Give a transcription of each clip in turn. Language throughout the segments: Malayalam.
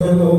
You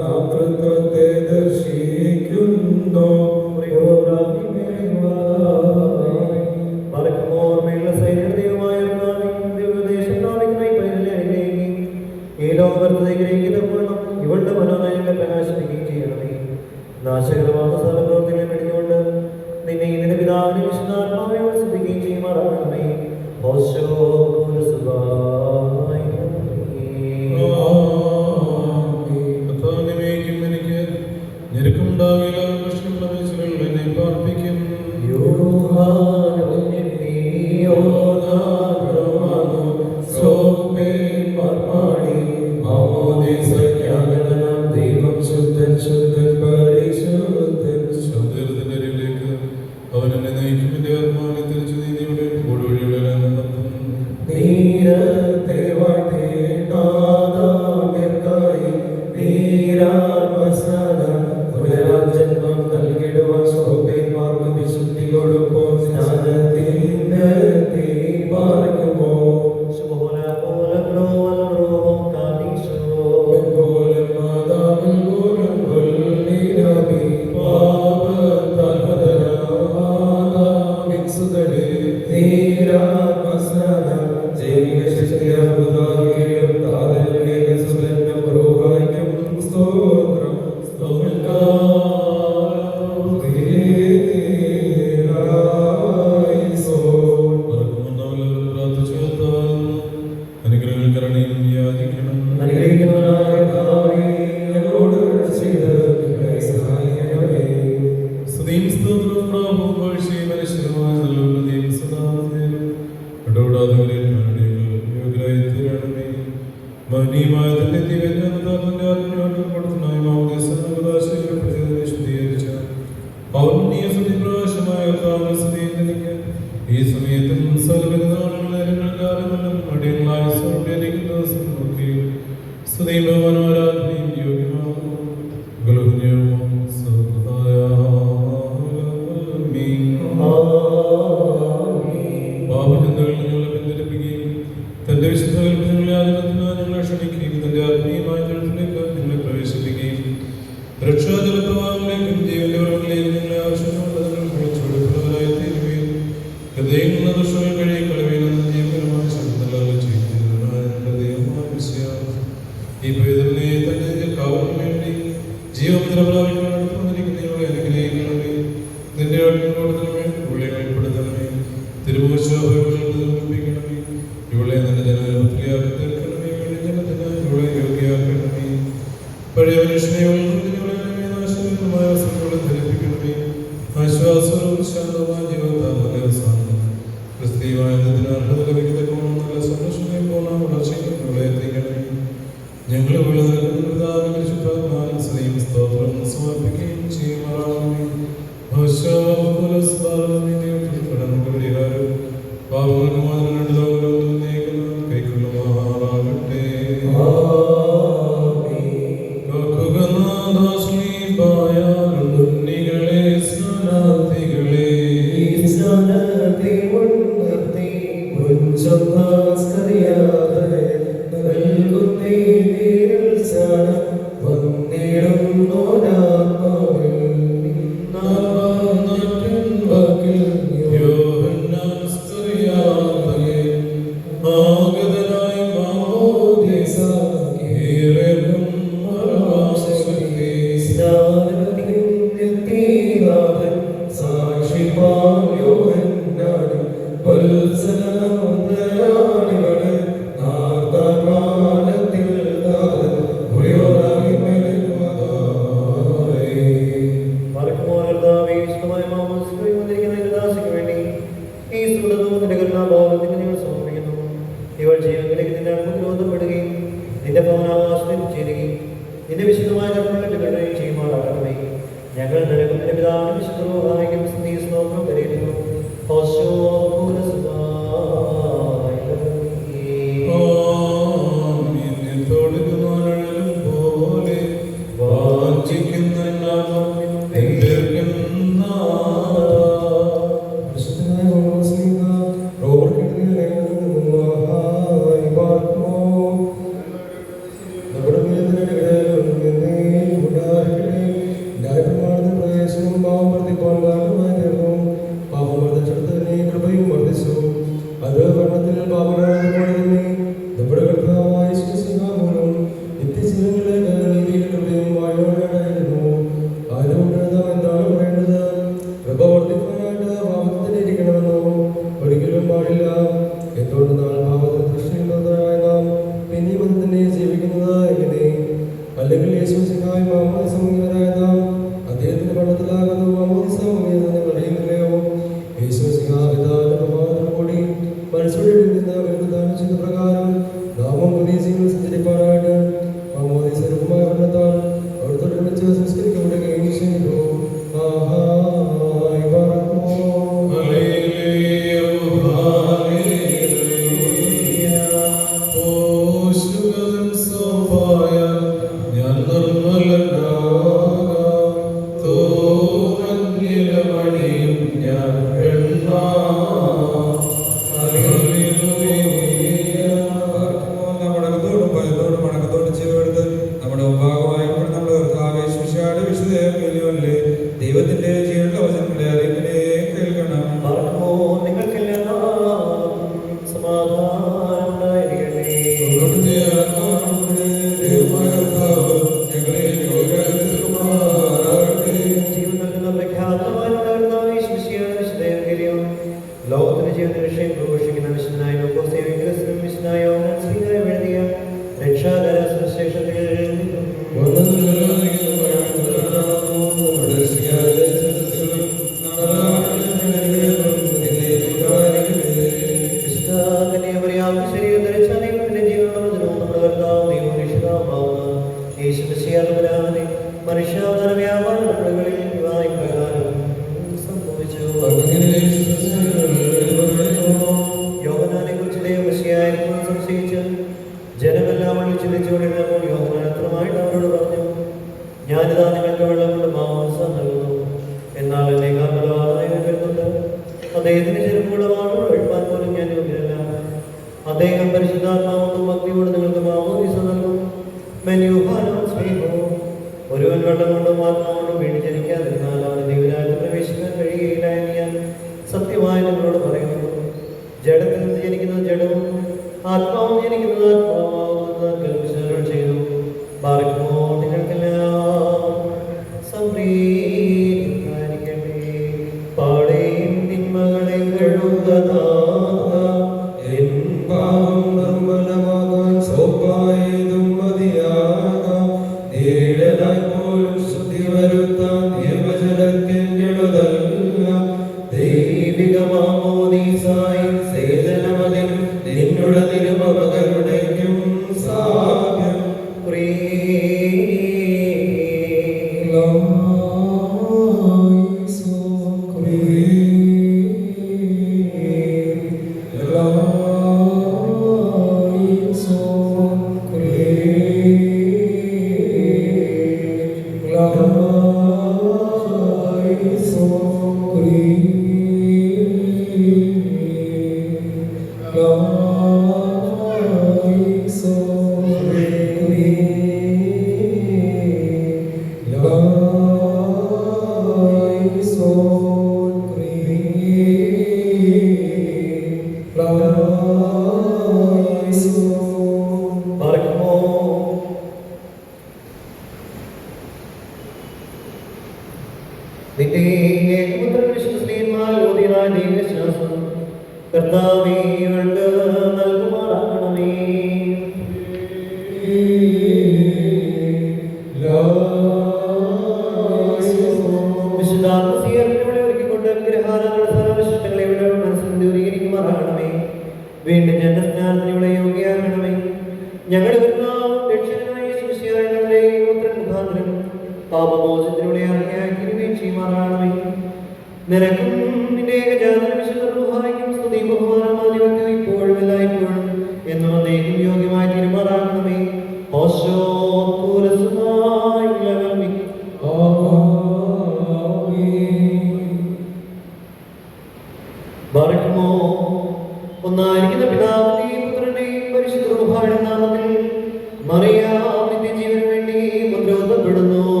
വാഴ്ത്തപ്പെടുന്നു.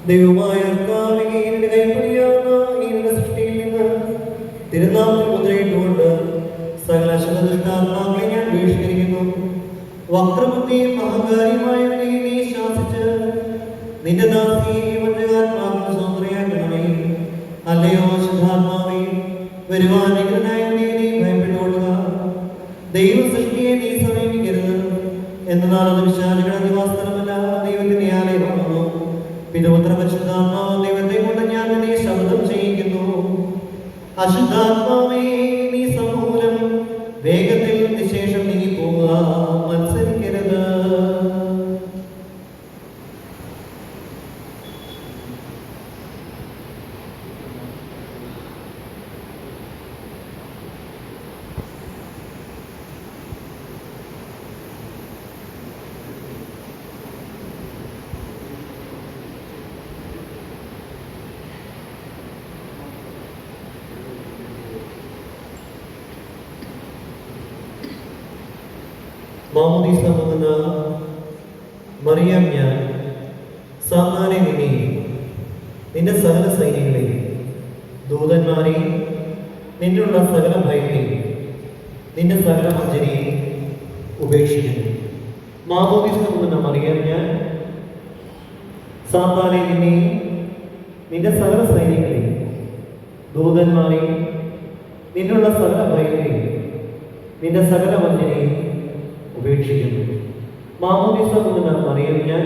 ദൈവമായ സൃഷ്ടിയിൽ നിന്ന് തിരുനാമത്തിൽ മുദ്രയിട്ടുകൊണ്ട് സകല ശുദ്ധദുഷ്ടാത്മാക്കളെ ഞാൻ ബഹിഷ്കരിക്കുന്നു. വക്രബുദ്ധിയും അഹങ്കാരിയുമായവനെ നീ ശാസിച്ച് നിന്റെ ദാസിയെ വഞ്ചകാത്മാക്കൾ സ്വതന്ത്രയാക്കണമേ. അല്ലയോ ശുദ്ധാത്മാവേ, വരുവാൻ നിഗ്രനായവനെ നീ ഭയപ്പെട്ടുകൊള്ളുക. ദൈവ സൃഷ്ടിയെ നീ സമീപിക്കരുത്. എന്നാൽ അത് വിശാലികളുടെ നിവാസസ്ഥലമല്ല, ദൈവത്തിന്റെ ആലയമാകുന്നു. പിതൃപുത്ര പരിശുദ്ധാത്മാവ് ദൈവത്തെ കൊണ്ട് ഞാൻ നിന്നെ ശബ്ദം ചെയ്യിക്കുന്നു. അശുദ്ധാത്മാവേ, നീ സമൂലം വേഗത്തിൽ നിശേഷം നീങ്ങി പോവുക, മത്സരിക്കരുത്. മാമോദീസ മുങ്ങുന്ന മറിയാം ഞാൻ സാത്താനെ നിന്റെ സകല സൈന്യങ്ങളെയും ദൂതന്മാരെയും നിന്നുള്ള സകല ഭയത്തെയും നിന്റെ സകല മഞ്ജരിയെയും ഉപേക്ഷിക്കുന്നു. മാമോദീസ മുങ്ങുന്ന മറിയാം ഞാൻ സാത്താനെ നിന്റെ സകല സൈന്യങ്ങളെയും ദൂതന്മാരെയും നിന്നുള്ള സകല ഭയത്തെയും നിന്റെ സകല മഞ്ജരിയെയും ഉപേക്ഷിക്കുന്നു. മാമോദീസ മുങ്ങുന്ന മറിയം ഞാൻ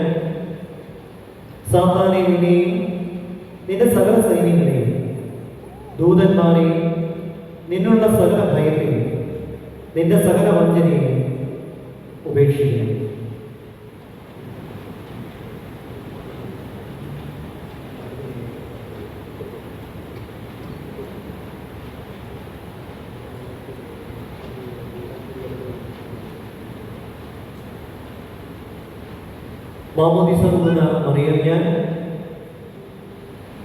സാത്താനെ നിന്റെ സകല സൈന്യങ്ങളെയും ദൂതന്മാരെയും നിന്നുള്ള സകല ഭയത്തെയും നിന്റെ സകല വഞ്ചനയെയും ഉപേക്ഷിക്കുന്നു. മാമോദീസ മുങ്ങുന്ന മറിയം ഞാൻ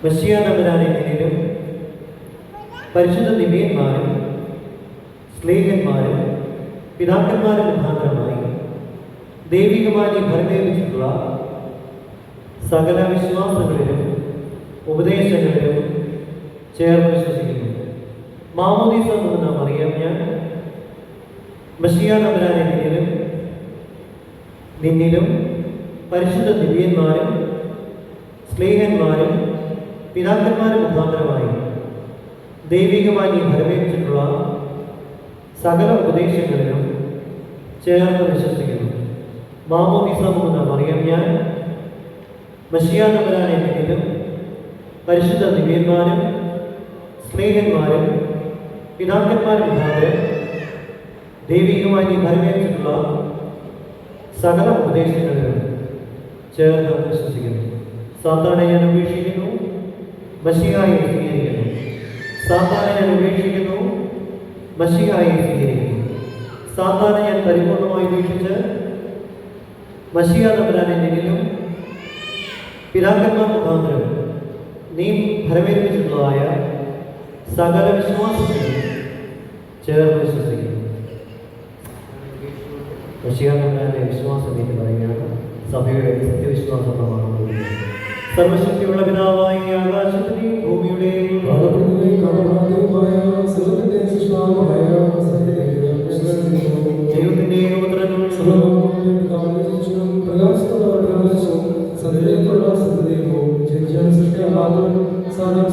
മെസ്സിയ തമ്പുരാനെ എന്നിലും പരിശുദ്ധ ദിവ്യന്മാരും സ്ലേഹന്മാരും പിതാക്കന്മാരും മുഖാന്തരമായി ദൈവികമായി ഫലമേൽപ്പിച്ചിട്ടുള്ള സകല വിശ്വാസങ്ങളിലും ഉപദേശങ്ങളിലും ചേർന്ന് വിശ്വസിക്കുന്നു. മാമോദീസ മുങ്ങുന്ന മറിയം ഞാൻ മെസ്സിയ തമ്പുരാനെ നിന്നിലും പരിശുദ്ധ ദിവ്യന്മാരും സ്ലേഹന്മാരും പിതാക്കന്മാരും മുഖാന്തരമായി ദൈവികമായി നീ ഫലമേൽപ്പിച്ചിട്ടുള്ള സകല ഉപദേശങ്ങളിലും ചേർന്ന് വിശ്വസിക്കുന്നു. മാമോദീസ മുങ്ങുന്ന മറിയം ഞാൻ മെസ്സിയ തമ്പുരാനെ നിന്നിലും പരിശുദ്ധ ദിവ്യന്മാരും സ്ലേഹന്മാരും പിതാക്കന്മാരും മുഖാന്തരം ദൈവികമായി നീ ഫലമേൽപ്പിച്ചിട്ടുള്ള സകല ഉപദേശങ്ങളിലും ചേർന്ന് വിശ്വസിക്കുന്നു. സാത്താനെ ഞാൻ ഉപേക്ഷിക്കുന്നു, മശീഹായെ സ്വീകരിക്കുന്നു. സാത്താനെ ഞാൻ ഉപേക്ഷിക്കുന്നു, മശീഹായെ സ്വീകരിക്കുന്നു. സാത്താനെ ഞാൻ പരിപൂർണമായി ഉപേക്ഷിച്ച് മശീഹ തമ്പുരാനെ നിന്നിലും പിതാക്കന്മാർ മുഖാന്തരം നീ ഫലമേൽപ്പിച്ചിട്ടുള്ളതായ സകല വിശ്വാസത്തിലും ചേർന്ന് വിശ്വസിക്കുന്നു. മശീഹ തമ്പുരാന്റെ വിശ്വാസം എന്ന് പറയുകയാണ് സഭയുടെ സത്യവിശ്വാസ പ്രമാണം. സർവശക്തിയുള്ള പിതാവായി ആകാശത്തിന്റെയും ഭൂമിയുടെയും ദൈവത്തിന്റെയും സത്യത്തിലുള്ള സത്യദൈവവും ജനിച്ചാൽ സൃഷ്ടിയാകാത്തവൻ സാധാരണ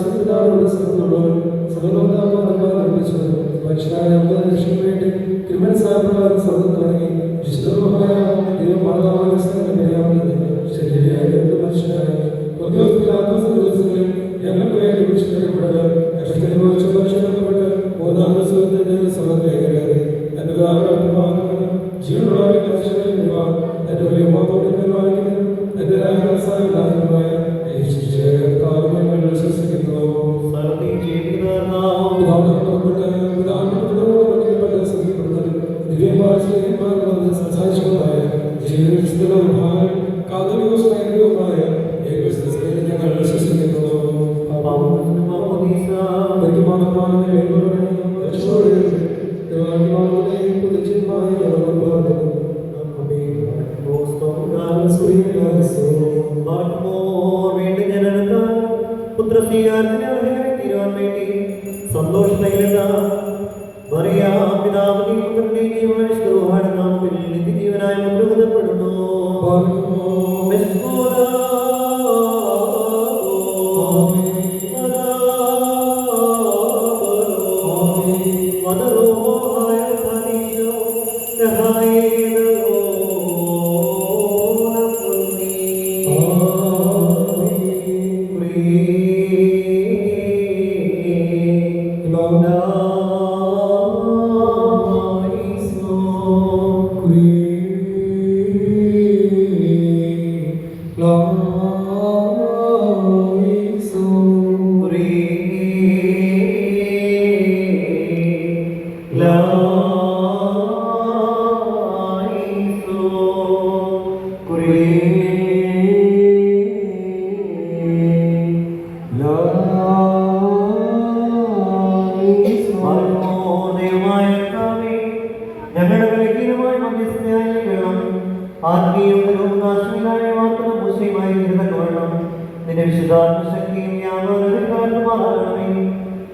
സ്ഥലത്തുള്ളവൻ സർവ്വലോകനാഥമായി നിർമ്മിച്ചത് മനുഷ്യനായ നമ്മുടെ രക്ഷയ്ക്ക് വേണ്ടി തിരുമനസ്സായപ്രകാരം സ്വർഗ്ഗം തുടങ്ങി വിശുദ്ധമായ ദൈവമാതാവായ അറിയാവുന്നത് ശരീരയായ മനുഷ്യനായ ദിവസങ്ങളിൽ ഞങ്ങൾക്ക് വേണ്ടി വിളിച്ചിടപെടൽ കഷ്ടനുഭവിച്ച മനുഷ്യപ്പെട്ട് മൂന്നാം ദിവസത്തിന്റെ സമഗ്രഹിക്കരുത് എന്റെ ജീവനുള്ള എന്റെ വലിയ മോത്തോടെ നിർവഹിക്കുന്നത് എന്റെ രാജാസായ വിശ്വസിക്കുന്നു സംസാരിച്ചുകൊണ്ടായ ജീവിതമായ കാതോലികമായ ഞങ്ങൾ വിശ്വസിക്കുന്നു. ജീവനായി മുദ്രപ്പെടുന്നു.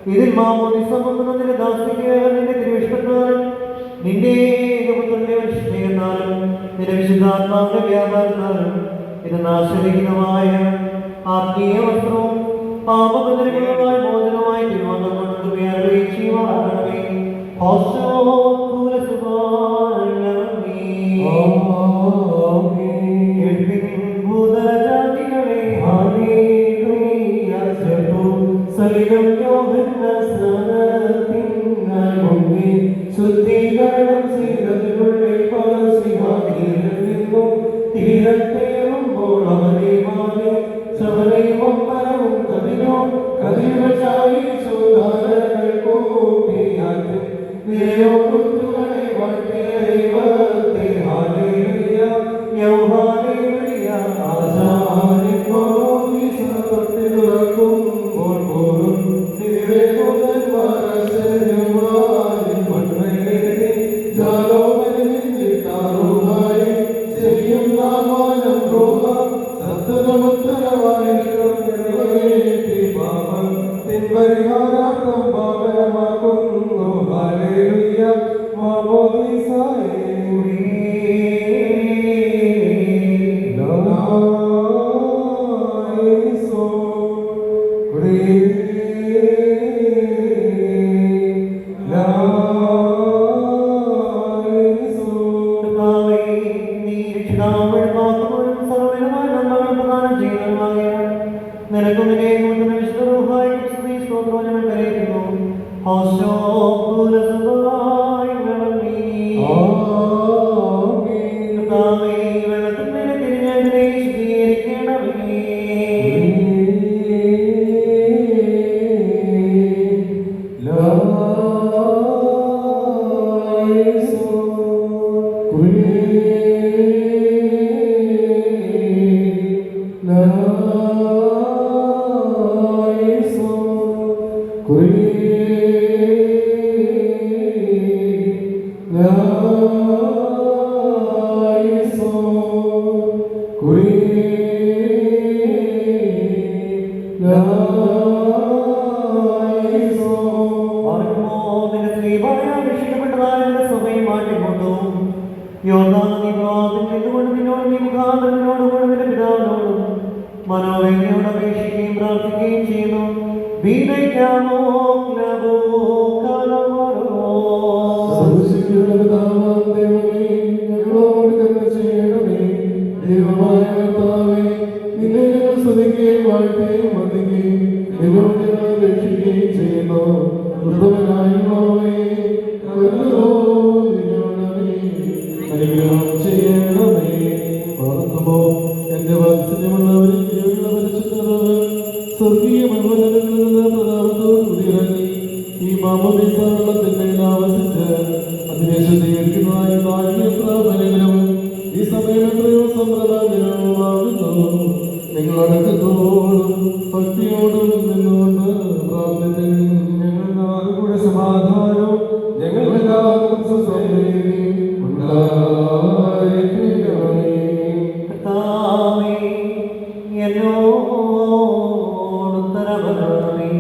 ഇതിൽ മാമോദിസ നിന്റെ ദാസിക്ക് നിന്റെ തിരുവിഷ്ടത്താലും നിന്റെ ഏകപുത്രന്റെ സ്നേഹത്താലും നിന്റെ വിശുദ്ധാത്മാവിന്റെ വ്യാപാരത്താലും ഇത് നാശരഹിതമായ ആത്മീയ വസ്ത്രവും പാപബന്ധനങ്ങളുമായ മോചനമായി തിരുവോണം കൊണ്ട് അറിയിച്ചുവാണമേ. ശുദ്ധീകരണം ചെയ്തതിനുള്ളിൽ നിന്നും തീരത്തേറുമ്പോൾ അവരെ മാറി സബലയും പരവും കതിരും കതിരുകൾ ചായി സുധാരകൾ കൂട്ടിയാറ്റ് നിരയോ കുത്തുകളെ വട്ടേവത്തെ ഹാലേലുയ യൗഹാലേലുയ ആശാരിക്കോ ഈ സത്വത്തെ തുറക്കുമ്പോൾ പോലും തിരുവേഗോദൻ വാരസരുമായി മണ്ണയിലെ ജാലോമനിട്ടാറുമായി ശരിയും നാമാനം രോഗ സത്തമുത്തരമായി പാപം തിൻപരിഹാരാർത്ഥം പാപനമാക്കുന്നു. ഹല്ലേലൂയ മാമോദീസായ യോനാ നീ നിന്നോട് നീ മുഖാന്തരനോട് നിന്റെ പിതാവിനോടും മനോവേദനയോട് അപേക്ഷിക്കുകയും പ്രാർത്ഥിക്കുകയും ചെയ്യുന്നു. വീണയ്ക്കാമോ ക്ലബോ കാലവരോ സർവശക്തിയുള്ള പിതാവാം ദൈവമേ, ഞങ്ങളോട് കരുണ ചെയ്യണമേ. ദൈവമായ കർത്താവേ, നിന്നെ ഞങ്ങൾ സ്തുതിക്കുകയും വാഴ്ത്തുകയും വന്ദിക്കുകയും നിന്നോട് ഞങ്ങൾ രക്ഷിക്കുകയും ചെയ്യുന്നു. ഉത്തമനായ യഹോവേ, കരുണ തോന്നിയണമേ, അനുഗ്രഹം ചെയ്യണമേ. ഓർക്കുമോ എന്റെ വാത്സല്യമുള്ളവരും ജീവനുള്ള പരിശുദ്ധ സ്വർഗീയ മന്മനങ്ങളിൽ നിന്ന് പ്രതാപത്തോട് കൂടിയിറങ്ങി ഈ മാമോദീസ വെള്ളത്തിന്മേൽ ആവസിച്ച് അതിനെ ശുദ്ധീകരിക്കുന്നതായി നാഴിക എത്ര ഫലകരവും ഈ സമയം എത്രയോ സമ്പ്രദായവുമാകുന്നു. നിങ്ങളടക്കത്തോടും ഭക്തിയോടും നിന്നുകൊണ്ട് പ്രാർത്ഥിക്കും. ഞങ്ങൾ കൂടെ സമാധാനവും ഞങ്ങൾ എല്ലാവർക്കും സുസമൃദ്ധിയും ഉണ്ടായിരിക്കണമേ. കർത്താവേ, എന്നോട് ഉത്തരമരുളണമേ.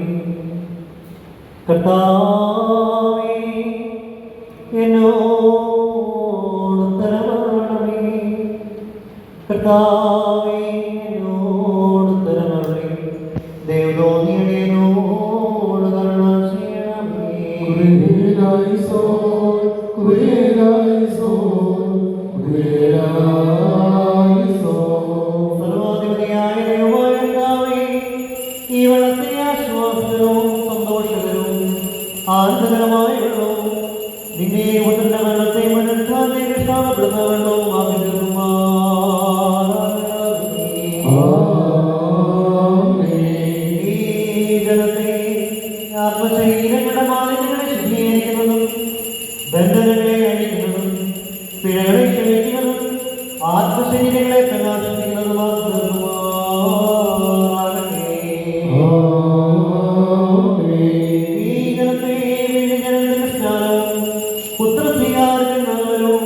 കർത്താവേ, എന്നോട് ഉത്തരമരുളണമേ. കർത്താവേ, എന്നോട് ഉത്തരമരുളണമേ. ദൈവതോന്നിയുടെ എന്നോട് കരുണ ചെയ്യണമേ. കുരിയനായിസോൻ, കുരിയനായിസോൻ, കുരിയനായിസോൻ. സർവാധിപതിയായ ദൈവമായ കർത്താവേ, ഈ വെള്ളത്തെ ആശ്വാസകരവും സന്തോഷകരവും ആനന്ദകരമായ വെള്ളവും നിന്നെ പുത്രന്റെ വെള്ളത്തെ മനുഷ്യാതെ കൃഷ്ണപ്പെടുന്ന വെള്ളവും ഈ ജലത്തെ ആത്മശരീരങ്ങളുടെ മാലിന്യങ്ങളെ ശുദ്ധീകരിക്കുന്നതും ബന്ധനങ്ങളെ അഴിക്കുന്നതും പിഴകളെ ക്ഷമിക്കുന്നതും ആത്മശരീരങ്ങളെ പ്രകാശിപ്പിക്കുന്നതുമാകട്ടെ. ഈ ജലത്തെ ജനത്തിന്റെ സ്നാനവും പുത്രസ്വീകാരത്തിൽ നല്ലവരും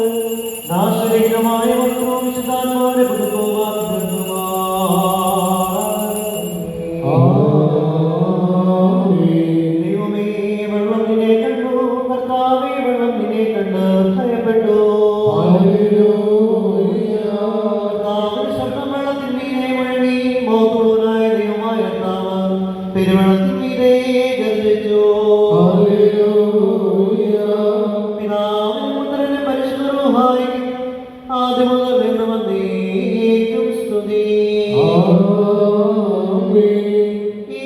നാശരഹിതമായ വസ്ത്രവും വിശുദ്ധാത്മാവിന്റെ പുതുക്കവുമാക്കി ദൈവമേ, വെള്ളം നിന്നെ കണ്ടു. കർത്താവേ, വെള്ളം നിന്നെ കണ്ട് ഭയപ്പെട്ടു. കർത്താവിന്റെ ശബ്ദം വെള്ളത്തിന്മീതെ മുഴങ്ങി. മോഹമുള്ളവനായ ദൈവമായ കർത്താവ് പെരുവെള്ളത്തിന്മീതെ ഗർജിച്ചു. പിതാവിനും പുത്രനും പരിശുദ്ധ റൂഹായിക്കും ആദ്യം മുതൽ എന്നും എന്നേക്കും സ്തുതി. ഈ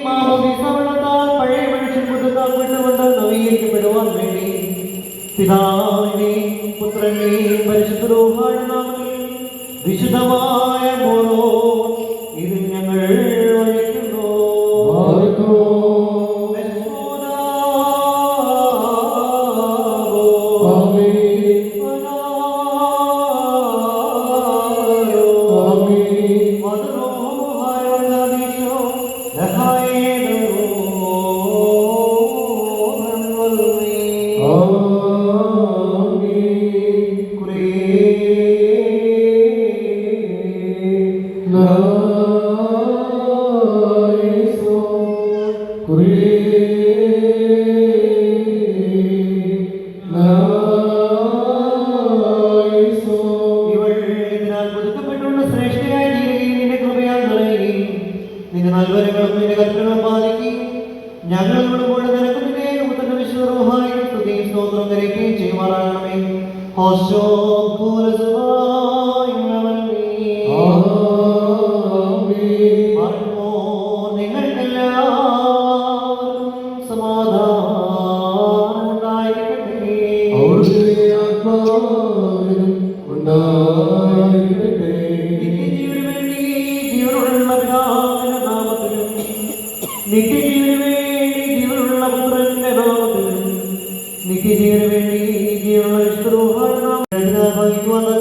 മാമോദീസ വെള്ളത്താൽ പഴയ മനുഷ്യൻ പുതുക്കാൻ വിട്ടുകൊണ്ട് നവീകരിക്കപ്പെടുവാൻ വേണ്ടി പിതാവിനെയും പുത്രനെയും പരിശുദ്ധ റൂഹായുടെ നാമത്തിൽ വിശുദ്ധമായ മോളോ ഇത് ഞങ്ങൾ ഒഴിക്കുന്നു. ഇവൾ ഇതിനാൽ പുതുക്കപ്പെട്ടുള്ള ശ്രേഷ്ഠയായ ജീവിതയിൽ നിന്റെ കൃപയാൽ നിറയുകയും നിന്റെ നൽവരങ്ങളും നിന്റെ കൽപ്പനകളും പാലിക്കുകയും ഞങ്ങളോട് കൂടെ നിനക്ക് നിന്റെ പുത്രന്റെ വിശുദ്ധ റൂഹായിക്കും സ്തുതിയും സ്തോത്രം കരയുകയും ചെയ്യുമാറാകണമേ. ഹോശോ നിങ്ങൾക്കെല്ലാവർക്കും സമാധാനം ഉണ്ടായിരിക്കട്ടെ. നിത്യജീവന് വേണ്ടി ജീവനുള്ള പിതാവിന്റെ നാമത്തിലും നിത്യജീവന് വേണ്ടി ജീവനുള്ള പുത്രന്റെ നാമത്തിലും നിത്യജീവന് വേണ്ടി ജീവനുള്ള വിശുദ്ധ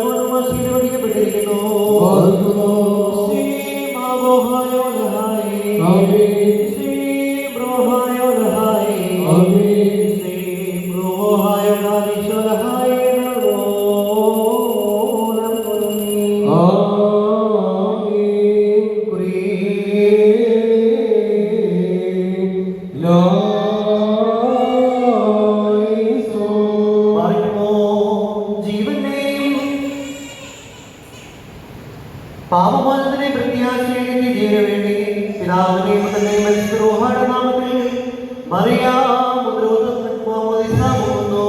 നാമം ആശീർവദിക്കപ്പെട്ടിരിക്കുന്നു. പാപബോധത്തിനെ പ്രത്യാശയുടെ പിതാവിനെയും പുത്രനെയും പരിശുദ്ധ റൂഹായുടെ നാമത്തിൽ മറിയാം മുദ്രോധപ്പെട്ടു പോകുന്നു.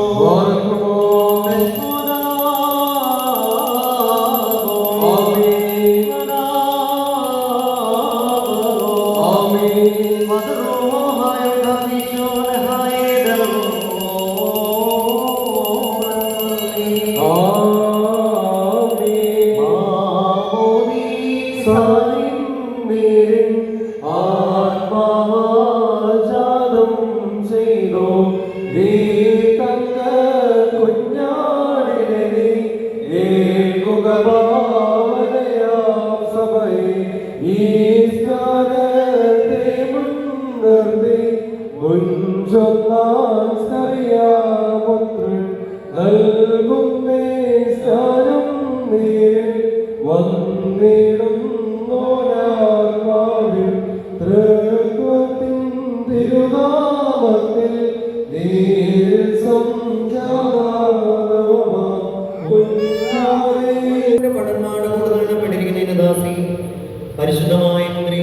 പരിശുദ്ധമായ മുദ്ര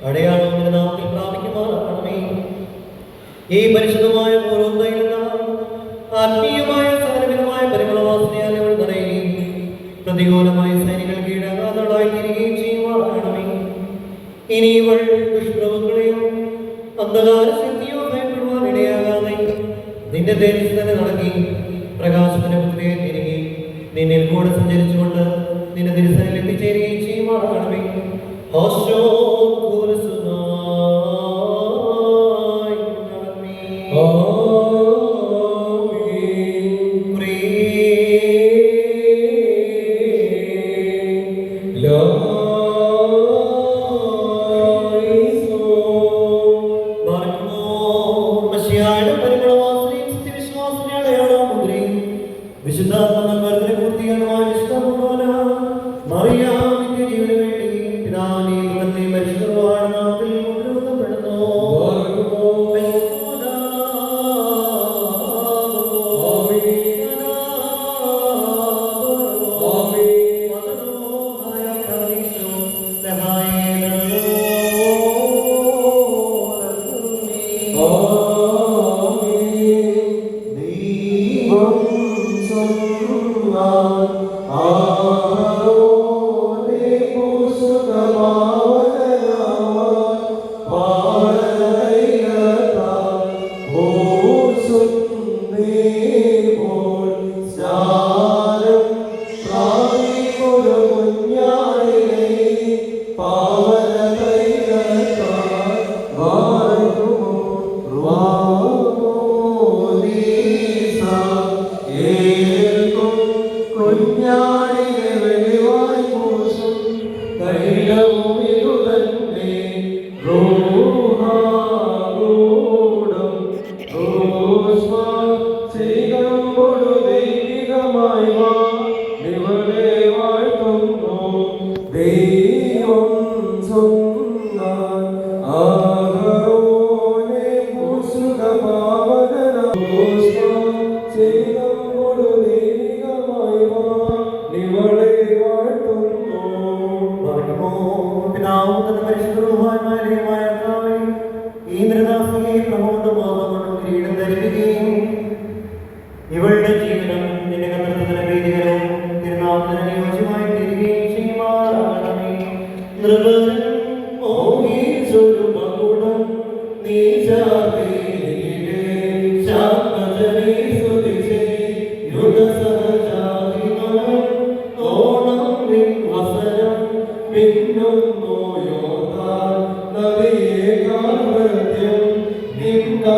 അടയാളം നാമത്തിൽ പ്രാപിക്കുമാറാകണമേ. ഈ പരിശുദ്ധമായ ആത്മീയമായ സാരകരമായ പരിമളവാസനയാൽ അവൾ നിറയുകയും പ്രതികൂലമായ സൈനികൾ കീഴാകാതായി തീരുകയും ചെയ്യുമാറാകണമേ. ഇനി ഇവൾ ദുഷ്പ്രഭുക്കളെയോ അന്ധകാര ശക്തിയോ ഭയപ്പെടുവാൻ ഇടയാകാതെ നിന്റെ തേജസ് തന്നെ നടക്കി പ്രകാശത്തിന്റെ പുത്രിയെ തിരികെ നിന്നിൽ കൂടെ സഞ്ചരിച്ചുകൊണ്ട് നിന്റെ തിരുസനിൽ എത്തിച്ചേരുകയും ചെയ്യുമാറാകണമേ. ഇവളുടെ ജീവിതം നിന്റെ കർത്തൃത്വത്തിന് പ്രീതികരവും തിരുനാമത്തിന് അനുയോജ്യമായി തീരുകയും ചെയ്യുമാറാകണമേ. നൃപനും മോഹിച്ചൊരു മകുടം നീ ചാർത്തിയിടേ, ശാന്തജനേ സ്തുതിച്ചേ, യുഗസഹചാരിമനം ഓണം നിൻ വസനം പിന്നൊന്നോ യോദ്ധാൻ നദിയെ കാർവ്യം നിന്ദാ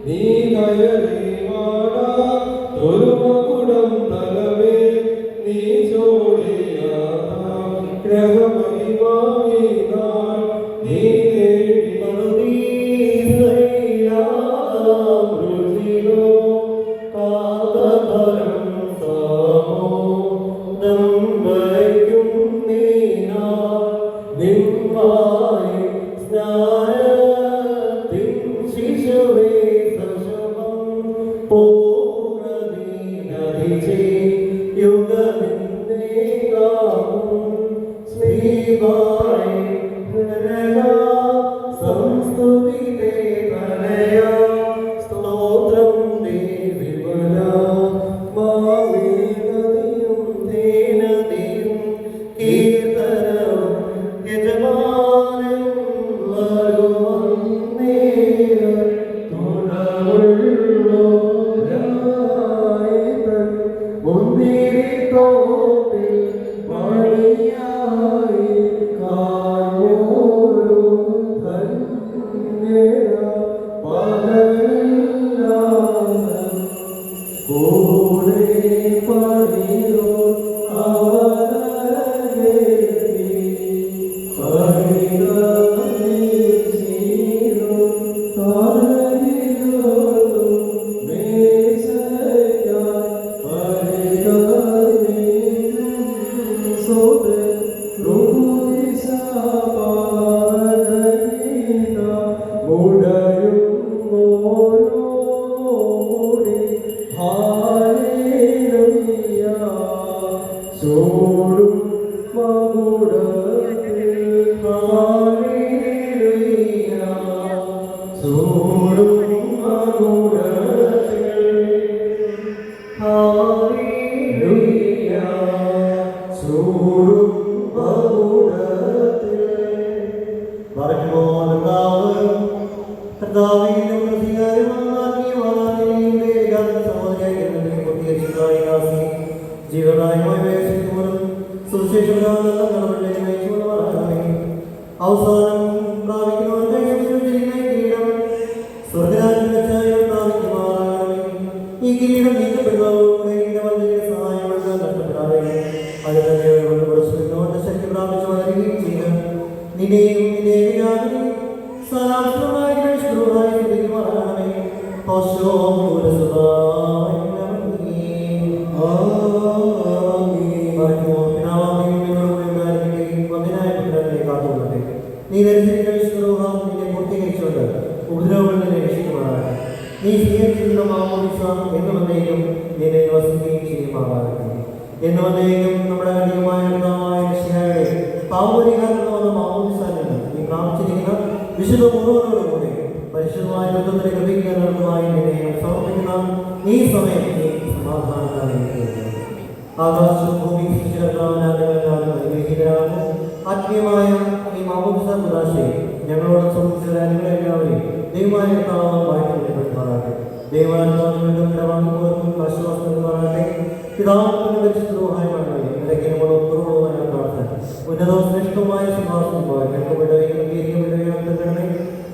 നീ കയറി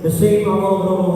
The same amount of